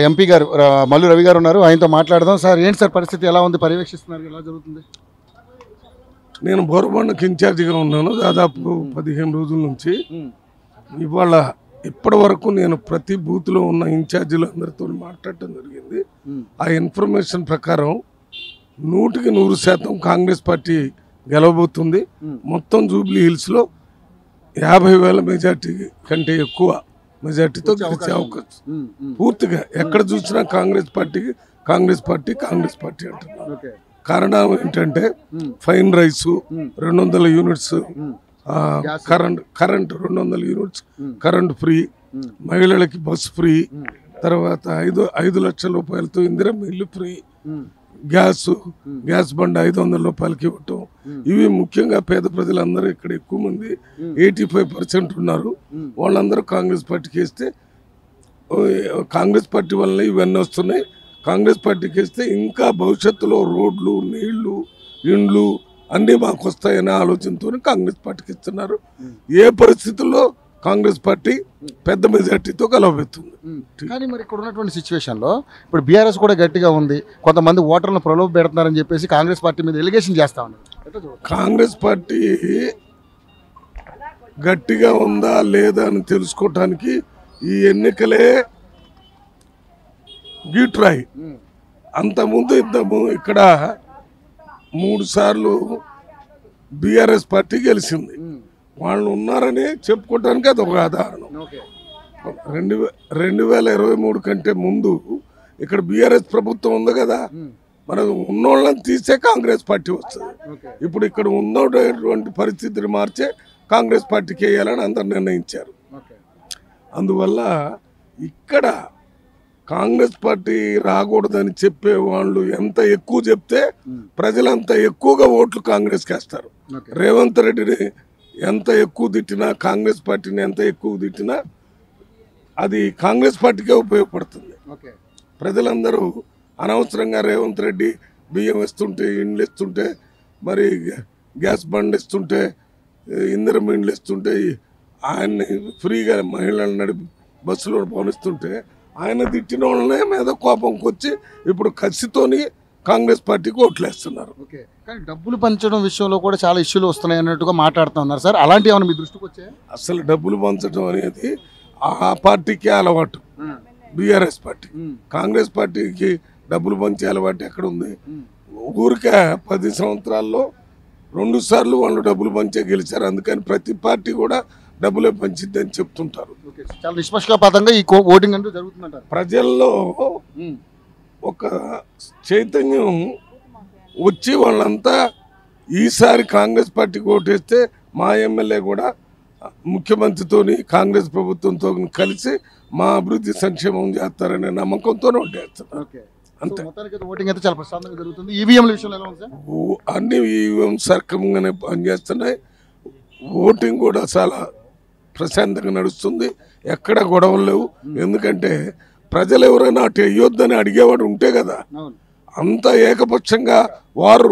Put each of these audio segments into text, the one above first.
MP గారు మల్లు రవి గారు ఉన్నారు, ఆయనతో మాట్లాడదాం. సార్ ఏంటి సార్ పరిస్థితి ఎలా ఉంది, పర్యవేక్షిస్తున్నారు, ఎలా జరుగుతుంది? నేను బోరబండకు ఇన్ఛార్జిగా ఉన్నాను దాదాపు 15 రోజుల నుంచి. ఇవాళ ఇప్పటి వరకు నేను ప్రతి బూత్లో ఉన్న ఇన్ఛార్జీలందరితో మాట్లాడటం జరిగింది. ఆ ఇన్ఫర్మేషన్ ప్రకారం 100% కాంగ్రెస్ పార్టీ గెలవబోతుంది. మొత్తం జూబ్లీ హిల్స్లో 50,000 మెజార్టీ కంటే ఎక్కువ మెజార్టీతో గెలిచే అవకాశం. పూర్తిగా ఎక్కడ చూసినా కాంగ్రెస్ పార్టీ అంటున్నారు. కారణం ఏంటంటే fine rice 200 units, current 200 units current free, మహిళలకి బస్ ఫ్రీ, తర్వాత 5 లక్షల రూపాయలతో ఇందిరమ్మ ఇల్లు ఫ్రీ, గ్యాస్ బండ్ 500 రూపాయలకి ఇవ్వటం. ఇవి ముఖ్యంగా పేద ప్రజలందరూ ఇక్కడ ఎక్కువ మంది 85% ఉన్నారు. వాళ్ళందరూ కాంగ్రెస్ పార్టీకి వేస్తే, కాంగ్రెస్ పార్టీ వల్ల ఇవన్నీ వస్తున్నాయి. కాంగ్రెస్ పార్టీకి వేస్తే ఇంకా భవిష్యత్తులో రోడ్లు, నీళ్లు, ఇండ్లు అన్నీ మాకు వస్తాయనే ఆలోచనతో కాంగ్రెస్ పార్టీకి ఇస్తున్నారు. ఏ పరిస్థితుల్లో కాంగ్రెస్ పార్టీ పెద్ద మెజార్టీతో గెలవబోతుంది. కానీ మరి ఇక్కడ ఉన్నటువంటి సిచ్యువేషన్లో ఇప్పుడు బీఆర్ఎస్ కూడా గట్టిగా ఉంది, కొంతమంది ఓటర్లను ప్రలోభ పెడుతున్నారని చెప్పేసి కాంగ్రెస్ పార్టీ మీద ఎలిగేషన్ చేస్తా ఉన్నారు. కాంగ్రెస్ పార్టీ గట్టిగా ఉందా లేదా అని తెలుసుకోవటానికి ఈ ఎన్నికలే గీట్రాయి. అంతకుముందు ఇక్కడ 3 సార్లు బీఆర్ఎస్ పార్టీ గెలిచింది. వాళ్ళు ఉన్నారని చెప్పుకోవటానికి అది ఒక ఆధారం. 2023 కంటే ముందు ఇక్కడ బీఆర్ఎస్ ప్రభుత్వం ఉంది కదా, మనం ఉన్నోళ్ళని తీసే కాంగ్రెస్ పార్టీ వస్తుంది. ఇప్పుడు ఇక్కడ ఉన్నటువంటి పరిస్థితిని మార్చే కాంగ్రెస్ పార్టీకి వేయాలని అందరు నిర్ణయించారు. అందువల్ల ఇక్కడ కాంగ్రెస్ పార్టీ రాకూడదని చెప్పే వాళ్ళు ఎంత ఎక్కువ చెప్తే ప్రజలంత ఎక్కువగా ఓట్లు కాంగ్రెస్కి వేస్తారు. రేవంత్ రెడ్డిని ఎంత ఎక్కువ తిట్టినా, కాంగ్రెస్ పార్టీని ఎంత ఎక్కువ తిట్టినా అది కాంగ్రెస్ పార్టీకే ఉపయోగపడుతుంది. ప్రజలందరూ అనవసరంగా రేవంత్ రెడ్డి బియ్యం ఇస్తుంటే, ఇండ్లు ఇస్తుంటే, మరి గ్యాస్ బండ్ ఇస్తుంటే, ఇందిరమ్మ ఇండ్లు ఇస్తుంటే, ఆయన్ని ఫ్రీగా మహిళలు నడిపి బస్సులో పంపిస్తుంటే ఆయన తిట్టిన వాళ్ళనే మీద కోపంకి వచ్చి ఇప్పుడు కసితోని కాంగ్రెస్ పార్టీకి ఓట్లేస్తున్నారు. కానీ డబ్బులు పంచడం విషయంలో కూడా చాలా ఇష్యూలు వస్తున్నాయి అన్నట్టుగా మాట్లాడుతున్నారు సార్. అలాంటి ఏమైనా మీ దృష్టికి వచ్చాయి? అసలు డబ్బులు పంచడం అనేది ఆ పార్టీకి అలవాటు, బీఆర్ఎస్ పార్టీ. కాంగ్రెస్ పార్టీకి డబ్బులు పంచే అలవాటు ఎక్కడ ఉంది? ఊరికే 10 సంవత్సరాల్లో 2 సార్లు వాళ్ళు డబ్బులు పంచే గెలిచారు. అందుకని ప్రతి పార్టీ కూడా డబ్బులే పంచిద్దని చెప్తుంటారు. చాలా నిష్పక్షపాతంగా ఈ ఓటింగ్ అంటూ జరుగుతుందంటారు. ప్రజల్లో ఒక చైతన్యం వచ్చి వాళ్ళంతా ఈసారి కాంగ్రెస్ పార్టీకి ఓటేస్తే మా ఎమ్మెల్యే కూడా ముఖ్యమంత్రితోని కాంగ్రెస్ ప్రభుత్వంతో కలిసి మా అభివృద్ధి సంక్షేమం చేస్తారనే నమ్మకంతో ఓటేస్తున్నారు. అంతే. ఓటింగ్ అయితే చాలా ప్రశాంతంగా జరుగుతుంది. ఈవీఎంల విషయంలో ఎలా ఉంది సార్? అన్ని ఈవీఎం సక్రమంగానే పనిచేస్తున్నాయి. ఓటింగ్ కూడా చాలా ప్రశాంతంగా నడుస్తుంది. ఎక్కడ గొడవలు లేవు. ఎందుకంటే ప్రజలు ఎవరైనా అటు అయ్యొద్దని అడిగేవాడు ఉంటే కదా, అంత ఏకపక్షంగా వారు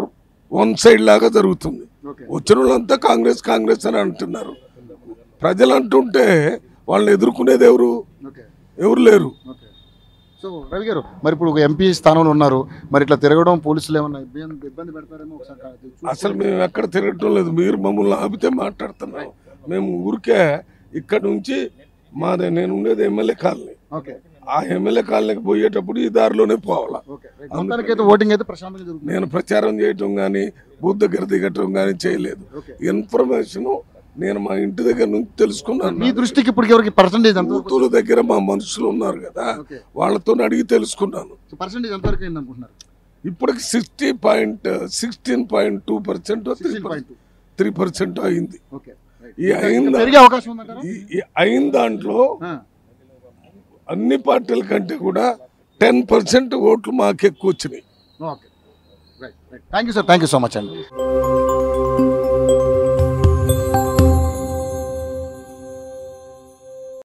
1 సైడ్ లాగా జరుగుతుంది. వచ్చిన వాళ్ళంతా కాంగ్రెస్ అని అంటున్నారు. ప్రజలు అంటుంటే వాళ్ళని ఎదుర్కొనేది ఎవరు లేరు. సో రవి గారు, మరి ఇప్పుడు ఎంపీ స్థానంలో ఉన్నారు, మరి ఇట్లా తిరగడం పోలీసులు ఏమన్నా ఇబ్బంది పెడతారేమో? అసలు మేము ఎక్కడ తిరగటం లేదు. మీరు మమ్మల్ని ఆపితే మాట్లాడుతున్నాం. మేము ఊరికే ఇక్కడ నుంచి నేను ఉండేది ఎమ్మెల్యే కాలనీ. ఆ ఎమ్మెల్యే కాలనీకి పోయేటప్పుడు ఈ దారిలోనే పోవాలా. ఓటింగ్ అయితే ప్రశాంతంగా జరుగుతుంది. నేను ప్రచారం చేయటం కానీ బూత్ దగ్గర దిగటం కానీ చేయలేదు. ఇన్ఫర్మేషన్ నేను మా ఇంటి దగ్గర నుంచి తెలుసుకున్నాను. మీ దృష్టికి ఇప్పటికి పర్సెంటేజ్ బూతుల దగ్గర మా మనుషులు ఉన్నారు కదా, వాళ్ళతో అడిగి తెలుసుకున్నాను. పర్సెంటేజ్ ఎంతవరకు అయింది అనుకుంటున్నారు? ఇప్పటికి 16.2% 3% అయింది. ఈ అయిన దాంట్లో అన్ని పార్టీల కంటే కూడా 10% ఓట్లు మాకు ఎక్కువ వచ్చినాయి. Thank you sir, thank you so much అండి.